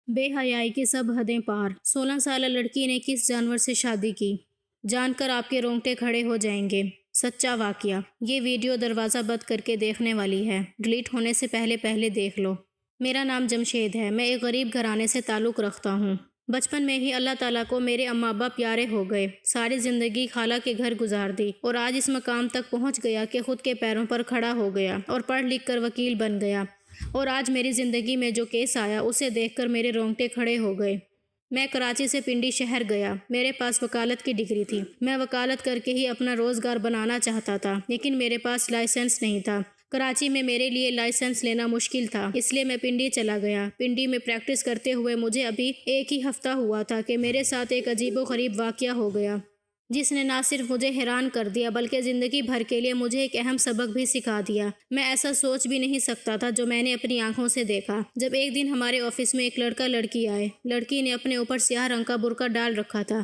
بے حیائی کی سب حدیں پار، 16 سالہ لڑکی نے کس جانور سے شادی کی؟ جان کر آپ کے رونگٹے کھڑے ہو جائیں گے۔ سچا واقعہ۔ یہ ویڈیو دروازہ بند کر کے دیکھنے والی ہے، ڈیلیٹ ہونے سے پہلے دیکھ لو۔ میرا نام جمشید ہے، میں ایک غریب گھرانے سے تعلق رکھتا ہوں۔ بچپن میں ہی اللہ تعالیٰ کو میرے اماں ابا پیارے ہو گئے، ساری زندگی خالہ کے گھر گزار دی اور آج اس مقام تک پہنچ گیا کہ خود کے پیروں پر کھڑا ہو گیا اور پڑھ لکھ کر وکیل بن گیا، اور آج میری زندگی میں جو کیس آیا اسے دیکھ کر میرے رونگٹے کھڑے ہو گئے۔ میں کراچی سے پنڈی شہر گیا، میرے پاس وکالت کی ڈگری تھی، میں وکالت کر کے ہی اپنا روزگار بنانا چاہتا تھا، لیکن میرے پاس لائسنس نہیں تھا۔ کراچی میں میرے لیے لائسنس لینا مشکل تھا، اس لیے میں پنڈی چلا گیا۔ پنڈی میں پریکٹس کرتے ہوئے مجھے ابھی ایک ہی ہفتہ ہوا تھا کہ میرے ساتھ ایک عجیب و غریب واقعہ ہو گیا، جس نے نہ صرف مجھے حیران کر دیا بلکہ زندگی بھر کے لیے مجھے ایک اہم سبق بھی سکھا دیا۔ میں ایسا سوچ بھی نہیں سکتا تھا جو میں نے اپنی آنکھوں سے دیکھا۔ جب ایک دن ہمارے آفس میں ایک لڑکا لڑکی آئے، لڑکی نے اپنے اوپر سیاہ رنگ کا برقع ڈال رکھا تھا،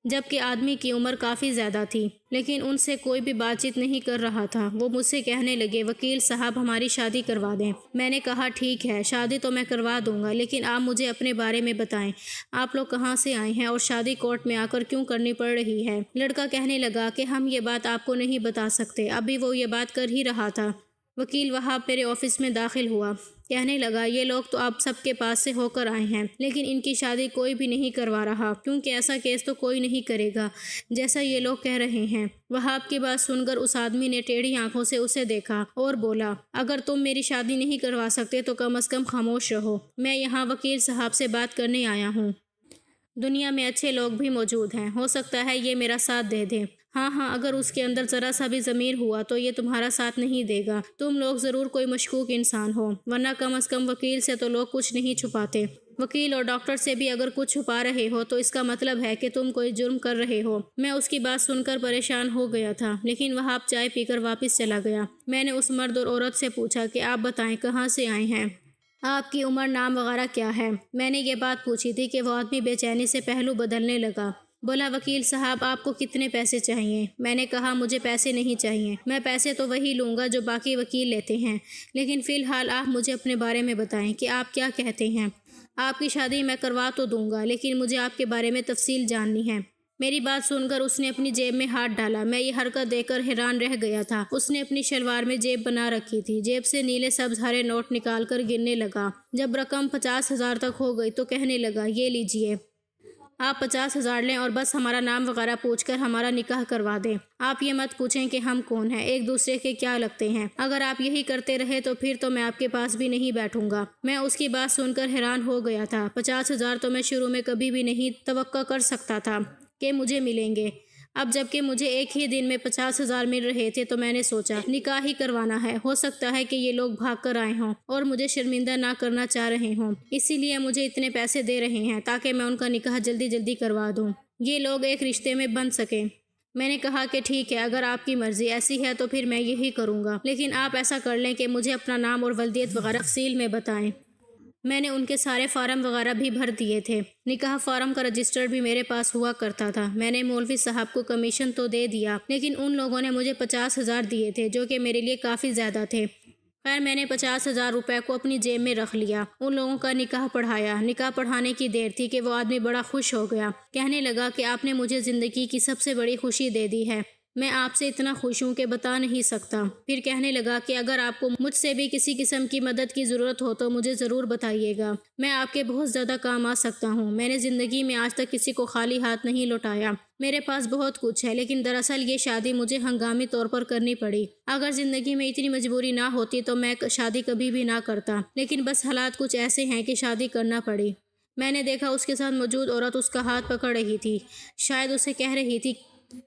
جبکہ آدمی کی عمر کافی زیادہ تھی، لیکن ان سے کوئی بھی بات چیت نہیں کر رہا تھا۔ وہ مجھ سے کہنے لگے، وکیل صاحب ہماری شادی کروا دیں۔ میں نے کہا ٹھیک ہے، شادی تو میں کروا دوں گا، لیکن آپ مجھے اپنے بارے میں بتائیں، آپ لوگ کہاں سے آئے ہیں اور شادی کورٹ میں آ کر کیوں کرنی پڑ رہی ہے؟ لڑکا کہنے لگا کہ ہم یہ بات آپ کو نہیں بتا سکتے۔ ابھی وہ یہ بات کر ہی رہا تھا، وکیل وہاب میرے آفس میں داخل ہوا، کہنے لگا یہ لوگ تو آپ سب کے پاس سے ہو کر آئے ہیں، لیکن ان کی شادی کوئی بھی نہیں کروا رہا، کیونکہ ایسا کیس تو کوئی نہیں کرے گا جیسا یہ لوگ کہہ رہے ہیں۔ وہاب کی بات سن کر اس آدمی نے ٹیڑھی آنکھوں سے اسے دیکھا اور بولا، اگر تم میری شادی نہیں کروا سکتے تو کم از کم خاموش رہو، میں یہاں وکیل صاحب سے بات کرنے آیا ہوں۔ دنیا میں اچھے لوگ بھی موجود ہیں، ہو سکتا ہے یہ میرا ساتھ دے دیں۔ ہاں، اگر اس کے اندر ذرا سا بھی ضمیر ہوا تو یہ تمہارا ساتھ نہیں دے گا۔ تم لوگ ضرور کوئی مشکوک انسان ہو، ورنہ کم از کم وکیل سے تو لوگ کچھ نہیں چھپاتے۔ وکیل اور ڈاکٹر سے بھی اگر کچھ چھپا رہے ہو تو اس کا مطلب ہے کہ تم کوئی جرم کر رہے ہو۔ میں اس کی بات سن کر پریشان ہو گیا تھا، لیکن وہاب چائے پی کر واپس چلا گیا۔ میں نے اس مرد اور عورت سے پوچھا کہ آپ بتائیں کہاں سے آئے ہیں، آپ کی عمر، نام وغیرہ کیا ہے؟ میں نے یہ بات پوچھی تھی کہ وہ آدمی بے چینی سے پہلو بدلنے لگا۔ بولا، وکیل صاحب آپ کو کتنے پیسے چاہیے؟ میں نے کہا مجھے پیسے نہیں چاہیے، میں پیسے تو وہی لوں گا جو باقی وکیل لیتے ہیں، لیکن فی الحال آپ مجھے اپنے بارے میں بتائیں کہ آپ کیا کہتے ہیں۔ آپ کی شادی میں کروا تو دوں گا، لیکن مجھے آپ کے بارے میں تفصیل جاننی ہے۔ میری بات سن کر اس نے اپنی جیب میں ہاتھ ڈالا۔ میں یہ حرکت دیکھ کر حیران رہ گیا تھا۔ اس نے اپنی شلوار میں جیب بنا رکھی تھی، جیب سے نیلے سبز ہرے نوٹ نکال کر گننے لگا۔ جب رقم 50,000 تک ہو گئی تو کہنے لگا، یہ لیجئے، آپ 50,000 لیں اور بس ہمارا نام وغیرہ پوچھ کر ہمارا نکاح کروا دیں۔ آپ یہ مت پوچھیں کہ ہم کون ہیں، ایک دوسرے کے کیا لگتے ہیں۔ اگر آپ یہی کرتے رہے تو پھر تو میں آپ کے پاس بھی نہیں بیٹھوں گا۔ میں اس کی بات سن کر حیران ہو گیا تھا۔ 50,000 تو میں شروع میں کبھی بھی نہیں توقع کر سکتا تھا کہ مجھے ملیں گے۔ اب جب کہ مجھے ایک ہی دن میں 50,000 مل رہے تھے تو میں نے سوچا نکاح ہی کروانا ہے۔ ہو سکتا ہے کہ یہ لوگ بھاگ کر آئے ہوں اور مجھے شرمندہ نہ کرنا چاہ رہے ہوں، اسی لیے مجھے اتنے پیسے دے رہے ہیں تاکہ میں ان کا نکاح جلدی کروا دوں، یہ لوگ ایک رشتے میں بندھ سکیں۔ میں نے کہا کہ ٹھیک ہے، اگر آپ کی مرضی ایسی ہے تو پھر میں یہی کروں گا، لیکن آپ ایسا کر لیں کہ مجھے اپنا نام اور ولدیت وغیرہ تفصیل میں بتائیں۔ میں نے ان کے سارے فارم وغیرہ بھی بھر دیے تھے، نکاح فارم کا رجسٹر بھی میرے پاس ہوا کرتا تھا۔ میں نے مولوی صاحب کو کمیشن تو دے دیا، لیکن ان لوگوں نے مجھے 50,000 دیے تھے جو کہ میرے لیے کافی زیادہ تھے۔ خیر میں نے 50,000 روپے کو اپنی جیب میں رکھ لیا، ان لوگوں کا نکاح پڑھایا۔ نکاح پڑھانے کی دیر تھی کہ وہ آدمی بڑا خوش ہو گیا، کہنے لگا کہ آپ نے مجھے زندگی کی سب سے بڑی خوشی دے دی ہے، میں آپ سے اتنا خوش ہوں کہ بتا نہیں سکتا۔ پھر کہنے لگا کہ اگر آپ کو مجھ سے بھی کسی قسم کی مدد کی ضرورت ہو تو مجھے ضرور بتائیے گا، میں آپ کے بہت زیادہ کام آ سکتا ہوں۔ میں نے زندگی میں آج تک کسی کو خالی ہاتھ نہیں لوٹایا، میرے پاس بہت کچھ ہے، لیکن دراصل یہ شادی مجھے ہنگامی طور پر کرنی پڑی۔ اگر زندگی میں اتنی مجبوری نہ ہوتی تو میں شادی کبھی بھی نہ کرتا، لیکن بس حالات کچھ ایسے ہیں کہ شادی کرنا پڑی۔ میں نے دیکھا اس کے ساتھ موجود عورت اس کا ہاتھ پکڑ رہی تھی، شاید اسے کہہ رہی تھی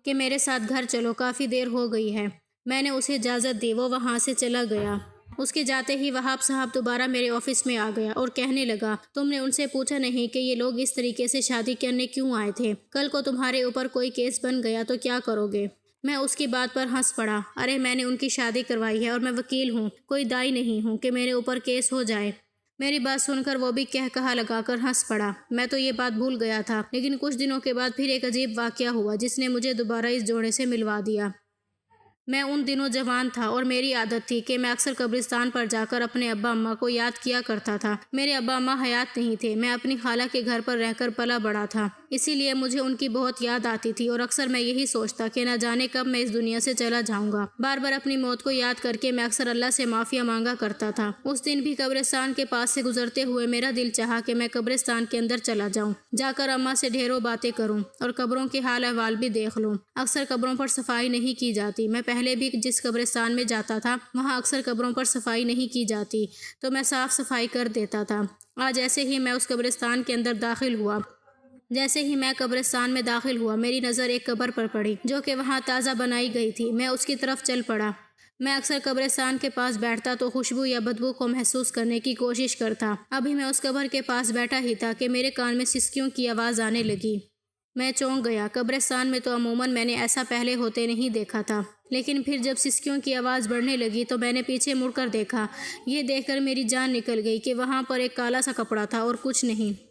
کہ میرے ساتھ گھر چلو، کافی دیر ہو گئی ہے۔ میں نے اسے اجازت دی، وہ وہاں سے چلا گیا۔ اس کے جاتے ہی وہاب صاحب دوبارہ میرے آفس میں آ گیا اور کہنے لگا، تم نے ان سے پوچھا نہیں کہ یہ لوگ اس طریقے سے شادی کرنے کیوں آئے تھے؟ کل کو تمہارے اوپر کوئی کیس بن گیا تو کیا کرو گے؟ میں اس کی بات پر ہنس پڑا۔ ارے میں نے ان کی شادی کروائی ہے اور میں وکیل ہوں، کوئی دائی نہیں ہوں کہ میرے اوپر کیس ہو جائے۔ میری بات سن کر وہ بھی کہا لگا کر ہنس پڑا۔ میں تو یہ بات بھول گیا تھا، لیکن کچھ دنوں کے بعد پھر ایک عجیب واقعہ ہوا جس نے مجھے دوبارہ اس جوڑے سے ملوا دیا۔ میں ان دنوں جوان تھا اور میری عادت تھی کہ میں اکثر قبرستان پر جا کر اپنے ابا اماں کو یاد کیا کرتا تھا۔ میرے ابا اماں حیات نہیں تھے، میں اپنی خالہ کے گھر پر رہ کر پلا بڑا تھا، اسی لیے مجھے ان کی بہت یاد آتی تھی اور اکثر میں یہی سوچتا کہ نہ جانے کب میں اس دنیا سے چلا جاؤں گا۔ بار بار اپنی موت کو یاد کر کے میں اکثر اللہ سے معافیا مانگا کرتا تھا۔ اس دن بھی قبرستان کے پاس سے گزرتے ہوئے میرا دل چاہا کہ میں قبرستان کے اندر چلا جاؤں، جا کر اماں سے ڈھیروں باتیں کروں اور قبروں کے حال احوال بھی دیکھ لوں۔ اکثر قبروں پر صفائی نہیں کی جاتی، میں پہلے بھی جس قبرستان میں جاتا تھا وہاں اکثر قبروں پر صفائی نہیں کی جاتی تو میں صاف صفائی کر دیتا تھا۔ آج ایسے ہی میں اس قبرستان کے اندر داخل ہوا، جیسے ہی میں قبرستان میں داخل ہوا میری نظر ایک قبر پر پڑی جو کہ وہاں تازہ بنائی گئی تھی۔ میں اس کی طرف چل پڑا۔ میں اکثر قبرستان کے پاس بیٹھتا تو خوشبو یا بدبو کو محسوس کرنے کی کوشش کرتا۔ ابھی میں اس قبر کے پاس بیٹھا ہی تھا کہ میرے کان میں سسکیوں کی آواز آنے لگی۔ میں چونک گیا۔ قبرستان میں تو عموماً میں نے ایسا پہلے ہوتے نہیں دیکھا تھا، لیکن پھر جب سسکیوں کی آواز بڑھنے لگی تو میں نے پیچھے مڑ کر دیکھا۔ یہ دیکھ کر میری جان نکل گئی کہ وہاں پر ایک کالا سا کپڑا تھا اور کچھ نہیں۔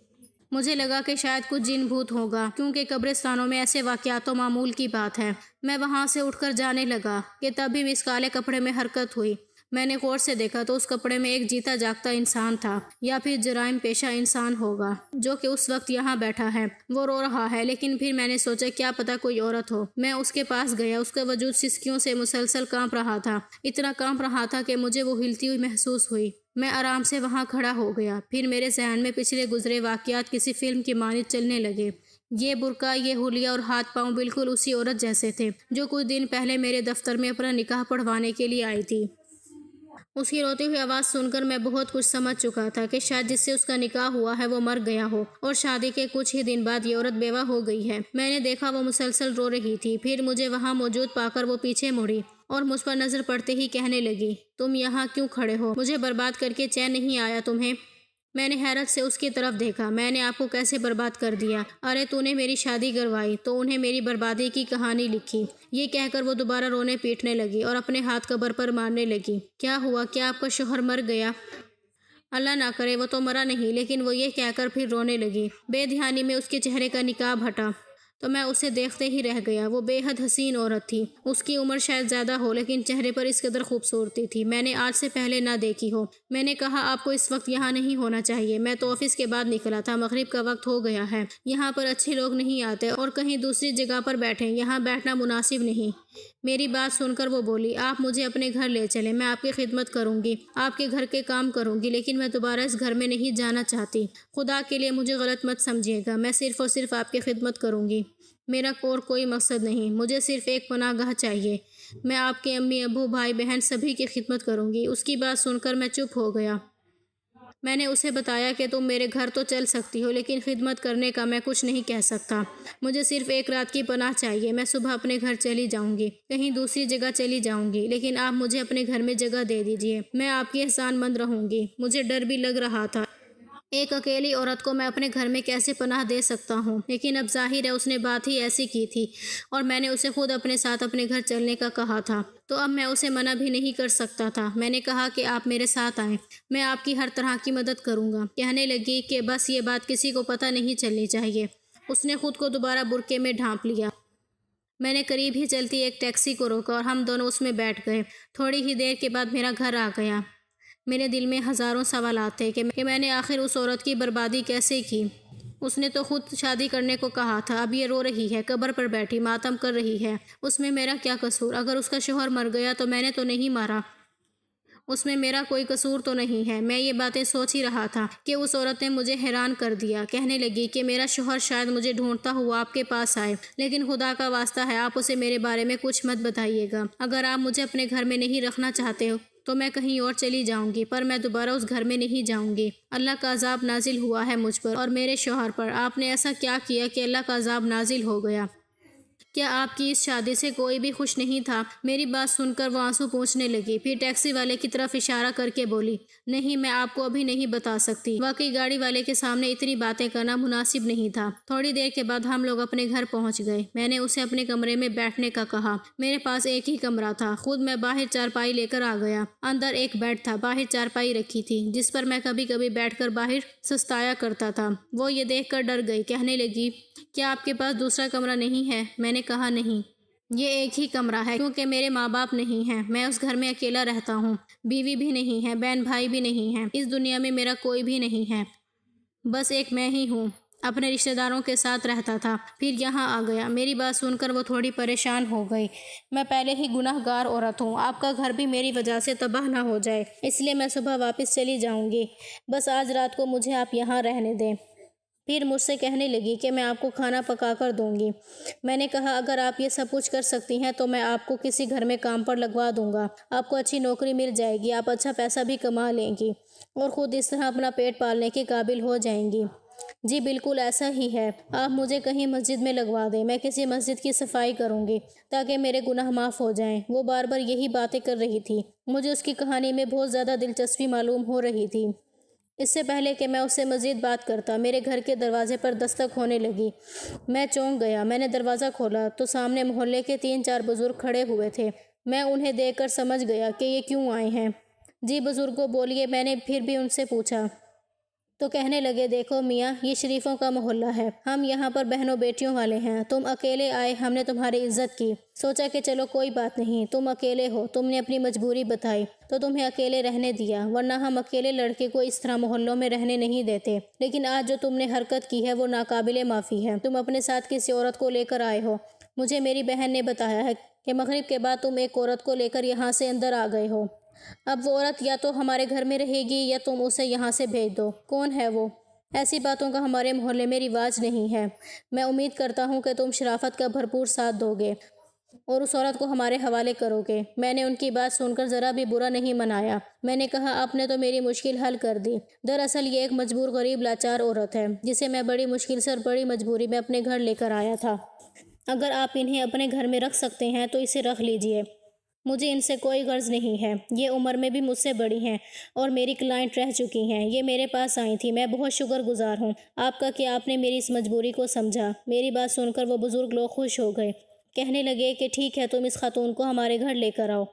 مجھے لگا کہ شاید کچھ جن بھوت ہوگا، کیونکہ قبرستانوں میں ایسے واقعات تو معمول کی بات ہے۔ میں وہاں سے اٹھ کر جانے لگا کہ تبھی اس کالے کپڑے میں حرکت ہوئی۔ میں نے غور سے دیکھا تو اس کپڑے میں ایک جیتا جاگتا انسان تھا، یا پھر جرائم پیشہ انسان ہوگا جو کہ اس وقت یہاں بیٹھا ہے۔ وہ رو رہا ہے، لیکن پھر میں نے سوچا کیا پتہ کوئی عورت ہو۔ میں اس کے پاس گیا۔ اس کا وجود سسکیوں سے مسلسل کانپ رہا تھا، اتنا کانپ رہا تھا کہ مجھے وہ ہلتی ہوئی محسوس ہوئی۔ میں آرام سے وہاں کھڑا ہو گیا۔ پھر میرے ذہن میں پچھلے گزرے واقعات کسی فلم کی مانند چلنے لگے۔ یہ برقع، یہ حلیہ اور ہاتھ پاؤں بالکل اسی عورت جیسے تھے جو کچھ دن پہلے میرے دفتر میں اپنا نکاح پڑھوانے کے لیے آئی تھی۔ اس کی روتی ہوئی آواز سن کر میں بہت کچھ سمجھ چکا تھا کہ شاید جس سے اس کا نکاح ہوا ہے وہ مر گیا ہو اور شادی کے کچھ ہی دن بعد یہ عورت بیوہ ہو گئی ہے۔ میں نے دیکھا وہ مسلسل رو رہی تھی۔ پھر مجھے وہاں موجود پا کر وہ پیچھے مڑی اور مجھ پر نظر پڑتے ہی کہنے لگی، تم یہاں کیوں کھڑے ہو؟ مجھے برباد کر کے چین نہیں آیا تمہیں؟ میں نے حیرت سے اس کی طرف دیکھا۔ میں نے آپ کو کیسے برباد کر دیا؟ ارے تو نے میری شادی کروائی تو انہیں میری بربادی کی کہانی لکھی۔ یہ کہہ کر وہ دوبارہ رونے پیٹنے لگی اور اپنے ہاتھ قبر پر مارنے لگی۔ کیا ہوا؟ کیا آپ کا شوہر مر گیا؟ اللہ نہ کرے، وہ تو مرا نہیں، لیکن وہ یہ کہہ کر پھر رونے لگی۔ بے دھیانی میں اس کے چہرے کا نقاب ہٹا تو میں اسے دیکھتے ہی رہ گیا۔ وہ بے حد حسین عورت تھی۔ اس کی عمر شاید زیادہ ہو، لیکن چہرے پر اس قدر خوبصورتی تھی میں نے آج سے پہلے نہ دیکھی ہو۔ میں نے کہا، آپ کو اس وقت یہاں نہیں ہونا چاہیے۔ میں تو آفس کے بعد نکلا تھا، مغرب کا وقت ہو گیا ہے، یہاں پر اچھے لوگ نہیں آتے اور کہیں دوسری جگہ پر بیٹھیں، یہاں بیٹھنا مناسب نہیں۔ میری بات سن کر وہ بولی، آپ مجھے اپنے گھر لے چلیں، میں آپ کی خدمت کروں گی، آپ کے گھر کے کام کروں گی، لیکن میں دوبارہ اس گھر میں نہیں جانا چاہتی۔ خدا کے لیے مجھے غلط مت سمجھیے گا، میں صرف اور صرف آپ کی خدمت کروں گی۔ میرا اور کوئی مقصد نہیں، مجھے صرف ایک پناہ گاہ چاہیے۔ میں آپ کے امی ابو بھائی بہن سبھی کی خدمت کروں گی۔ اس کی بات سن کر میں چپ ہو گیا۔ میں نے اسے بتایا کہ تم میرے گھر تو چل سکتی ہو، لیکن خدمت کرنے کا میں کچھ نہیں کہہ سکتا۔ مجھے صرف ایک رات کی پناہ چاہیے۔ میں صبح اپنے گھر چلی جاؤں گی، کہیں دوسری جگہ چلی جاؤں گی، لیکن آپ مجھے اپنے گھر میں جگہ دے دیجیے۔ میں آپ کی احسان مند رہوں گی۔ مجھے ڈر بھی لگ رہا تھا، ایک اکیلی عورت کو میں اپنے گھر میں کیسے پناہ دے سکتا ہوں، لیکن اب ظاہر ہے اس نے بات ہی ایسی کی تھی اور میں نے اسے خود اپنے ساتھ اپنے گھر چلنے کا کہا تھا، تو اب میں اسے منع بھی نہیں کر سکتا تھا۔ میں نے کہا کہ آپ میرے ساتھ آئیں، میں آپ کی ہر طرح کی مدد کروں گا۔ کہنے لگی کہ بس یہ بات کسی کو پتہ نہیں چلنی چاہیے۔ اس نے خود کو دوبارہ برقعے میں ڈھانپ لیا۔ میں نے قریب ہی چلتی ایک ٹیکسی کو روکا اور ہم دونوں اس میں بیٹھ گئے۔ تھوڑی ہی دیر کے بعد میرا گھر آ گیا۔ میرے دل میں ہزاروں سوالات تھے کہ میں نے آخر اس عورت کی بربادی کیسے کی۔ اس نے تو خود شادی کرنے کو کہا تھا، اب یہ رو رہی ہے، قبر پر بیٹھی ماتم کر رہی ہے۔ اس میں میرا کیا قصور؟ اگر اس کا شوہر مر گیا تو میں نے تو نہیں مارا، اس میں میرا کوئی قصور تو نہیں ہے۔ میں یہ باتیں سوچ ہی رہا تھا کہ اس عورت نے مجھے حیران کر دیا۔ کہنے لگی کہ میرا شوہر شاید مجھے ڈھونڈتا ہوا آپ کے پاس آئے، لیکن خدا کا واسطہ ہے آپ اسے میرے بارے میں کچھ مت بتائیے گا۔ اگر آپ مجھے اپنے گھر میں نہیں رکھنا چاہتے ہو تو میں کہیں اور چلی جاؤں گی، پر میں دوبارہ اس گھر میں نہیں جاؤں گی۔ اللہ کا عذاب نازل ہوا ہے مجھ پر اور میرے شوہر پر۔ آپ نے ایسا کیا کیا کہ اللہ کا عذاب نازل ہو گیا؟ کیا آپ کی اس شادی سے کوئی بھی خوش نہیں تھا؟ میری بات سن کر وہ آنسو پونچھنے لگی، پھر ٹیکسی والے کی طرف اشارہ کر کے بولی، نہیں، میں آپ کو ابھی نہیں بتا سکتی۔ واقعی گاڑی والے کے سامنے اتنی باتیں کرنا مناسب نہیں تھا۔ تھوڑی دیر کے بعد ہم لوگ اپنے گھر پہنچ گئے۔ میں نے اسے اپنے کمرے میں بیٹھنے کا کہا۔ میرے پاس ایک ہی کمرہ تھا، خود میں باہر چارپائی لے کر آ گیا۔ اندر ایک بیڈ تھا، باہر چارپائی رکھی تھی جس پر میں کبھی کبھی بیٹھ کر باہر سستایا کرتا تھا۔ وہ یہ دیکھ کر ڈر گئی، کہنے لگی، کیا آپ کے پاس دوسرا کمرہ نہیں ہے؟ میں نے کہا نہیں۔ یہ ایک ہی کمرہ ہے کیونکہ میرے ماں باپ نہیں ہیں، میں اس گھر میں اکیلا رہتا ہوں، بیوی بھی نہیں ہے، بہن بھائی بھی نہیں ہیں، اس دنیا میں میرا کوئی بھی نہیں ہے، بس ایک میں ہی ہوں۔ اپنے رشتہ داروں کے ساتھ رہتا تھا، پھر یہاں آ گیا۔ میری بات سن کر وہ تھوڑی پریشان ہو گئی۔ میں پہلے ہی گناہ گار عورت ہوں، آپ کا گھر بھی میری وجہ سے تباہ نہ ہو جائے، اس لیے میں صبح واپس چلی جاؤں گی، بس آج رات کو مجھے آپ یہاں رہنے دیں۔ پھر مجھ سے کہنے لگی کہ میں آپ کو کھانا پکا کر دوں گی۔ میں نے کہا اگر آپ یہ سب کچھ کر سکتی ہیں تو میں آپ کو کسی گھر میں کام پر لگوا دوں گا، آپ کو اچھی نوکری مل جائے گی، آپ اچھا پیسہ بھی کما لیں گی اور خود اس طرح اپنا پیٹ پالنے کے قابل ہو جائیں گی۔ جی بالکل ایسا ہی ہے، آپ مجھے کہیں مسجد میں لگوا دیں، میں کسی مسجد کی صفائی کروں گی تاکہ میرے گناہ معاف ہو جائیں۔ وہ بار بار یہی باتیں کر رہی تھی۔ مجھے اس کی کہانی میں بہت زیادہ دلچسپی معلوم ہو رہی تھی۔ اس سے پہلے کہ میں اس سے مزید بات کرتا، میرے گھر کے دروازے پر دستک ہونے لگی۔ میں چونک گیا۔ میں نے دروازہ کھولا تو سامنے محلے کے 3-4 بزرگ کھڑے ہوئے تھے۔ میں انہیں دیکھ کر سمجھ گیا کہ یہ کیوں آئے ہیں۔ جی بزرگوں بولیے، میں نے پھر بھی ان سے پوچھا تو کہنے لگے دیکھو میاں، یہ شریفوں کا محلہ ہے، ہم یہاں پر بہنوں بیٹیوں والے ہیں، تم اکیلے آئے، ہم نے تمہاری عزت کی، سوچا کہ چلو کوئی بات نہیں، تم اکیلے ہو، تم نے اپنی مجبوری بتائی تو تمہیں اکیلے رہنے دیا، ورنہ ہم اکیلے لڑکے کو اس طرح محلوں میں رہنے نہیں دیتے، لیکن آج جو تم نے حرکت کی ہے وہ ناقابل معافی ہے، تم اپنے ساتھ کسی عورت کو لے کر آئے ہو، مجھے میری بہن نے بتایا ہے کہ مغرب کے بعد تم ایک عورت کو لے کر یہاں سے اندر آ گئے ہو، اب وہ عورت یا تو ہمارے گھر میں رہے گی یا تم اسے یہاں سے بھیج دو، کون ہے وہ؟ ایسی باتوں کا ہمارے محلے میں رواج نہیں ہے، میں امید کرتا ہوں کہ تم شرافت کا بھرپور ساتھ دو گے اور اس عورت کو ہمارے حوالے کرو گے۔ میں نے ان کی بات سن کر ذرا بھی برا نہیں منایا۔ میں نے کہا آپ نے تو میری مشکل حل کر دی، دراصل یہ ایک مجبور غریب لاچار عورت ہے جسے میں بڑی مشکل سے اور بڑی مجبوری میں اپنے گھر لے کر آیا تھا، اگر آپ انہیں اپنے گھر میں رکھ سکتے ہیں تو اسے رکھ لیجئے، مجھے ان سے کوئی غرض نہیں ہے، یہ عمر میں بھی مجھ سے بڑی ہیں اور میری کلائنٹ رہ چکی ہیں، یہ میرے پاس آئی تھی، میں بہت شکر گزار ہوں آپ کا کہ آپ نے میری اس مجبوری کو سمجھا۔ میری بات سن کر وہ بزرگ لوگ خوش ہو گئے، کہنے لگے کہ ٹھیک ہے، تم اس خاتون کو ہمارے گھر لے کر آؤ،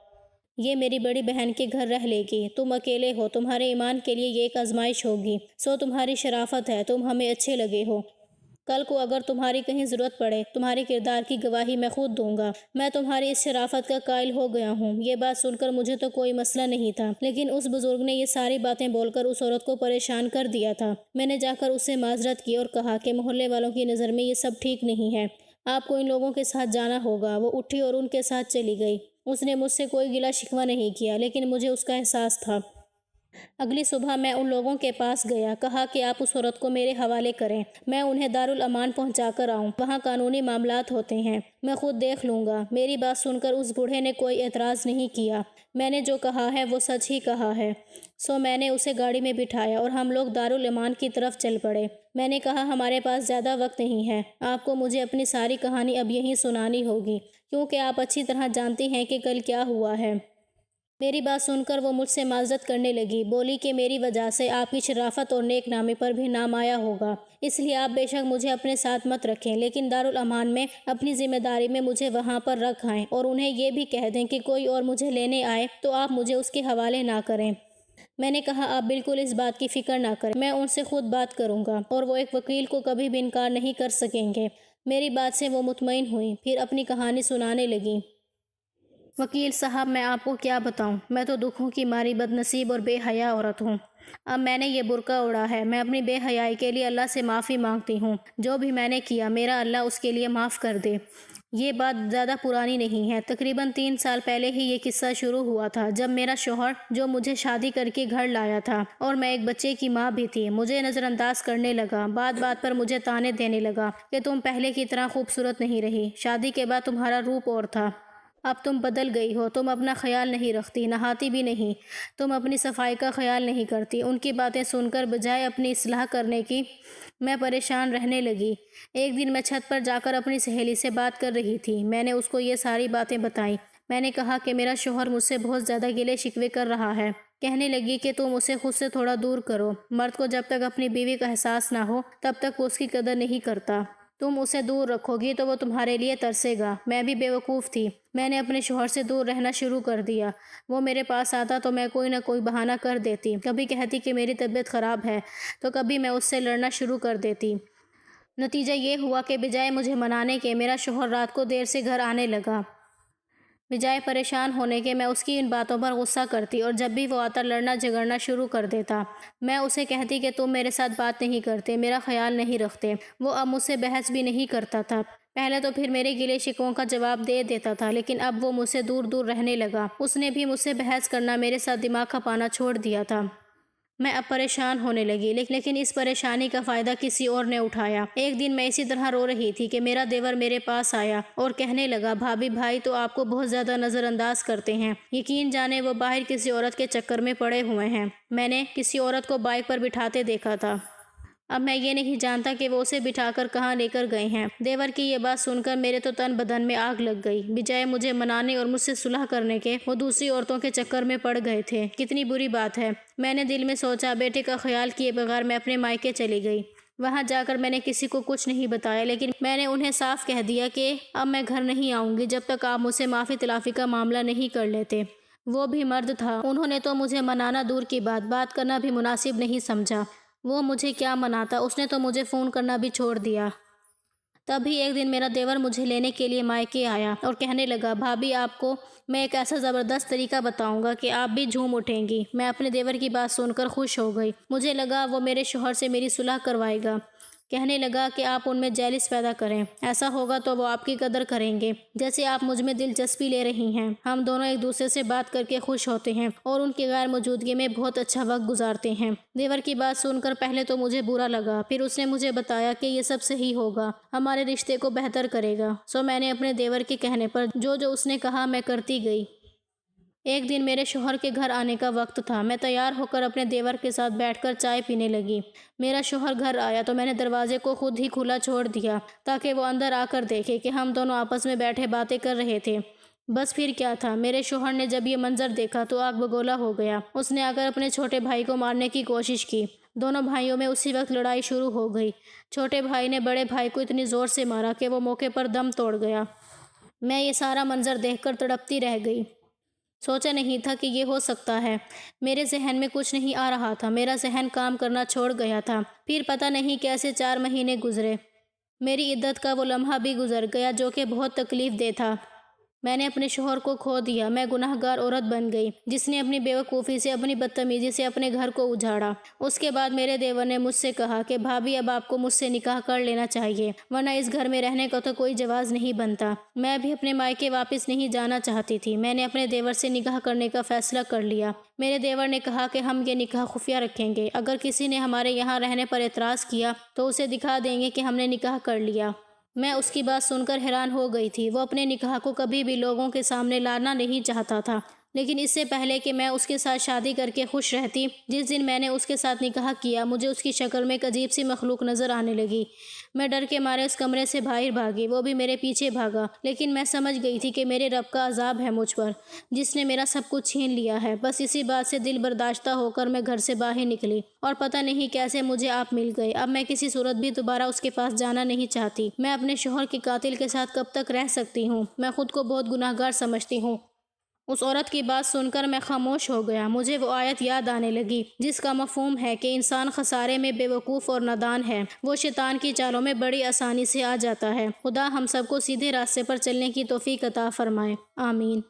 یہ میری بڑی بہن کے گھر رہ لے گی، تم اکیلے ہو، تمہارے ایمان کے لیے یہ ایک آزمائش ہوگی، سو تمہاری شرافت ہے، تم ہمیں اچھے لگے ہو، کل کو اگر تمہاری کہیں ضرورت پڑے تمہاری کردار کی گواہی میں خود دوں گا، میں تمہاری اس شرافت کا قائل ہو گیا ہوں۔ یہ بات سن کر مجھے تو کوئی مسئلہ نہیں تھا، لیکن اس بزرگ نے یہ ساری باتیں بول کر اس عورت کو پریشان کر دیا تھا۔ میں نے جا کر اس سے معذرت کی اور کہا کہ محلے والوں کی نظر میں یہ سب ٹھیک نہیں ہے، آپ کو ان لوگوں کے ساتھ جانا ہوگا۔ وہ اٹھی اور ان کے ساتھ چلی گئی۔ اس نے مجھ سے کوئی گلہ شکوہ نہیں کیا، لیکن مجھے اس کا احساس تھا۔ اگلی صبح میں ان لوگوں کے پاس گیا، کہا کہ آپ اس عورت کو میرے حوالے کریں، میں انہیں دارالامان پہنچا کر آؤں، وہاں قانونی معاملات ہوتے ہیں، میں خود دیکھ لوں گا۔ میری بات سن کر اس بوڑھے نے کوئی اعتراض نہیں کیا، میں نے جو کہا ہے وہ سچ ہی کہا ہے، سو میں نے اسے گاڑی میں بٹھایا اور ہم لوگ دارالامان کی طرف چل پڑے۔ میں نے کہا ہمارے پاس زیادہ وقت نہیں ہے، آپ کو مجھے اپنی ساری کہانی اب یہیں سنانی ہوگی، کیونکہ آپ اچھی طرح جانتی ہیں کہ کل کیا ہوا ہے۔ میری بات سن کر وہ مجھ سے معذرت کرنے لگی، بولی کہ میری وجہ سے آپ کی شرافت اور نیک نامی پر بھی نام آیا ہوگا، اس لیے آپ بے شک مجھے اپنے ساتھ مت رکھیں، لیکن دارالامان میں اپنی ذمہ داری میں مجھے وہاں پر رکھ آئیں اور انہیں یہ بھی کہہ دیں کہ کوئی اور مجھے لینے آئے تو آپ مجھے اس کے حوالے نہ کریں۔ میں نے کہا آپ بالکل اس بات کی فکر نہ کریں، میں ان سے خود بات کروں گا اور وہ ایک وکیل کو کبھی بھی انکار نہیں کر سکیں گے۔ میری بات سے وہ مطمئن ہوئی، پھر اپنی کہانی سنانے لگی۔ وکیل صاحب میں آپ کو کیا بتاؤں، میں تو دکھوں کی ماری بد نصیب اور بے حیا عورت ہوں۔ اب میں نے یہ برقع اڑا ہے، میں اپنی بے حیائی کے لیے اللہ سے معافی مانگتی ہوں، جو بھی میں نے کیا میرا اللہ اس کے لیے معاف کر دے۔ یہ بات زیادہ پرانی نہیں ہے، تقریباً 3 سال پہلے ہی یہ قصہ شروع ہوا تھا، جب میرا شوہر جو مجھے شادی کر کے گھر لایا تھا اور میں ایک بچے کی ماں بھی تھی، مجھے نظر انداز کرنے لگا، بات بات پر مجھے طعنے دینے لگا کہ تم پہلے کی طرح خوبصورت نہیں رہی، شادی کے بعد تمہارا روپ اور تھا، اب تم بدل گئی ہو، تم اپنا خیال نہیں رکھتی، نہاتی بھی نہیں، تم اپنی صفائی کا خیال نہیں کرتی۔ ان کی باتیں سن کر بجائے اپنی اصلاح کرنے کی میں پریشان رہنے لگی۔ ایک دن میں چھت پر جا کر اپنی سہیلی سے بات کر رہی تھی، میں نے اس کو یہ ساری باتیں بتائیں۔ میں نے کہا کہ میرا شوہر مجھ سے بہت زیادہ گلے شکوے کر رہا ہے۔ کہنے لگی کہ تم اسے خود سے تھوڑا دور کرو، مرد کو جب تک اپنی بیوی کا احساس نہ ہو تب تک وہ اس کی قدر نہیں کرتا، تم اسے دور رکھو گی تو وہ تمہارے لیے ترسے گا۔ میں بھی بیوقوف تھی، میں نے اپنے شوہر سے دور رہنا شروع کر دیا، وہ میرے پاس آتا تو میں کوئی نہ کوئی بہانہ کر دیتی، کبھی کہتی کہ میری طبیعت خراب ہے تو کبھی میں اس سے لڑنا شروع کر دیتی۔ نتیجہ یہ ہوا کہ بجائے مجھے منانے کے میرا شوہر رات کو دیر سے گھر آنے لگا۔ بجائے پریشان ہونے کے میں اس کی ان باتوں پر غصہ کرتی اور جب بھی وہ آتا لڑنا جھگڑنا شروع کر دیتا۔ میں اسے کہتی کہ تم میرے ساتھ بات نہیں کرتے، میرا خیال نہیں رکھتے۔ وہ اب مجھ سے بحث بھی نہیں کرتا تھا۔ پہلے تو پھر میرے گلے شکووں کا جواب دے دیتا تھا، لیکن اب وہ مجھ سے دور دور رہنے لگا۔ اس نے بھی مجھ سے بحث کرنا، میرے ساتھ دماغ کھپانا چھوڑ دیا تھا۔ میں اب پریشان ہونے لگی، لیکن اس پریشانی کا فائدہ کسی اور نے اٹھایا۔ ایک دن میں اسی طرح رو رہی تھی کہ میرا دیور میرے پاس آیا اور کہنے لگا، بھابی بھائی تو آپ کو بہت زیادہ نظر انداز کرتے ہیں، یقین جانے وہ باہر کسی عورت کے چکر میں پڑے ہوئے ہیں۔ میں نے کسی عورت کو بائک پر بٹھاتے دیکھا تھا۔ اب میں یہ نہیں جانتا کہ وہ اسے بٹھا کر کہاں لے کر گئے ہیں۔ دیور کی یہ بات سن کر میرے تو تن بدن میں آگ لگ گئی۔ بجائے مجھے منانے اور مجھ سے صلح کرنے کے وہ دوسری عورتوں کے چکر میں پڑ گئے تھے۔ کتنی بری بات ہے۔ میں نے دل میں سوچا، بیٹے کا خیال کیے بغیر میں اپنے مائکے چلی گئی۔ وہاں جا کر میں نے کسی کو کچھ نہیں بتایا، لیکن میں نے انہیں صاف کہہ دیا کہ اب میں گھر نہیں آؤں گی جب تک آپ مجھ سے معافی تلافی کا معاملہ نہیں کر لیتے۔ وہ بھی مرد تھا، انہوں نے تو مجھے منانا دور کی بات کرنا بھی مناسب نہیں سمجھا۔ وہ مجھے کیا مناتا، اس نے تو مجھے فون کرنا بھی چھوڑ دیا۔ تبھی ایک دن میرا دیور مجھے لینے کے لیے مائکے آیا اور کہنے لگا، بھابی آپ کو میں ایک ایسا زبردست طریقہ بتاؤں گا کہ آپ بھی جھوم اٹھیں گی۔ میں اپنے دیور کی بات سن کر خوش ہو گئی۔ مجھے لگا وہ میرے شوہر سے میری صلح کروائے گا۔ کہنے لگا کہ آپ ان میں جیلس پیدا کریں، ایسا ہوگا تو وہ آپ کی قدر کریں گے جیسے آپ مجھ میں دلچسپی لے رہی ہیں۔ ہم دونوں ایک دوسرے سے بات کر کے خوش ہوتے ہیں اور ان کی غیر موجودگی میں بہت اچھا وقت گزارتے ہیں۔ دیور کی بات سن کر پہلے تو مجھے برا لگا، پھر اس نے مجھے بتایا کہ یہ سب صحیح ہوگا، ہمارے رشتے کو بہتر کرے گا۔ سو میں نے اپنے دیور کے کہنے پر جو اس نے کہا میں کرتی گئی۔ ایک دن میرے شوہر کے گھر آنے کا وقت تھا۔ میں تیار ہو کر اپنے دیور کے ساتھ بیٹھ کر چائے پینے لگی۔ میرا شوہر گھر آیا تو میں نے دروازے کو خود ہی کھلا چھوڑ دیا تاکہ وہ اندر آ کر دیکھے کہ ہم دونوں آپس میں بیٹھے باتیں کر رہے تھے۔ بس پھر کیا تھا، میرے شوہر نے جب یہ منظر دیکھا تو آگ بگولا ہو گیا۔ اس نے آ کر اپنے چھوٹے بھائی کو مارنے کی کوشش کی۔ دونوں بھائیوں میں اسی وقت لڑائی شروع ہو گئی۔ چھوٹے بھائی نے بڑے بھائی کو اتنی زور سے مارا کہ وہ موقع پر دم توڑ گیا۔ میں یہ سارا منظر دیکھ کر تڑپتی رہ گئی۔ سوچا نہیں تھا کہ یہ ہو سکتا ہے۔ میرے ذہن میں کچھ نہیں آ رہا تھا، میرا ذہن کام کرنا چھوڑ گیا تھا۔ پھر پتہ نہیں کیسے 4 مہینے گزرے۔ میری عدت کا وہ لمحہ بھی گزر گیا جو کہ بہت تکلیف دہ تھا۔ میں نے اپنے شوہر کو کھو دیا۔ میں گناہ گار عورت بن گئی جس نے اپنی بیوقوفی سے، اپنی بدتمیزی سے اپنے گھر کو اجاڑا۔ اس کے بعد میرے دیور نے مجھ سے کہا کہ بھابی اب آپ کو مجھ سے نکاح کر لینا چاہیے، ورنہ اس گھر میں رہنے کا تو کوئی جواز نہیں بنتا۔ میں بھی اپنے مائکے واپس نہیں جانا چاہتی تھی۔ میں نے اپنے دیور سے نکاح کرنے کا فیصلہ کر لیا۔ میرے دیور نے کہا کہ ہم یہ نکاح خفیہ رکھیں گے۔ اگر کسی نے ہمارے یہاں رہنے پر اعتراض کیا تو اسے دکھا دیں گے کہ ہم نے نکاح کر لیا۔ میں اس کی بات سن کر حیران ہو گئی تھی۔ وہ اپنے نکاح کو کبھی بھی لوگوں کے سامنے لانا نہیں چاہتا تھا، لیکن اس سے پہلے کہ میں اس کے ساتھ شادی کر کے خوش رہتی، جس دن میں نے اس کے ساتھ نکاح کیا مجھے اس کی شکل میں ایک عجیب سی مخلوق نظر آنے لگی۔ میں ڈر کے مارے اس کمرے سے باہر بھاگی، وہ بھی میرے پیچھے بھاگا، لیکن میں سمجھ گئی تھی کہ میرے رب کا عذاب ہے مجھ پر، جس نے میرا سب کچھ چھین لیا ہے۔ بس اسی بات سے دل برداشتہ ہو کر میں گھر سے باہر نکلی اور پتہ نہیں کیسے مجھے آپ مل گئے۔ اب میں کسی صورت بھی دوبارہ اس کے پاس جانا نہیں چاہتی۔ میں اپنے شوہر کے قاتل کے ساتھ کب تک رہ سکتی ہوں؟ میں خود کو بہت گناہ گار سمجھتی ہوں۔ اس عورت کی بات سن کر میں خاموش ہو گیا۔ مجھے وہ آیت یاد آنے لگی جس کا مفہوم ہے کہ انسان خسارے میں بے وقوف اور نادان ہے، وہ شیطان کی چالوں میں بڑی آسانی سے آ جاتا ہے۔ خدا ہم سب کو سیدھے راستے پر چلنے کی توفیق عطا فرمائے، آمین۔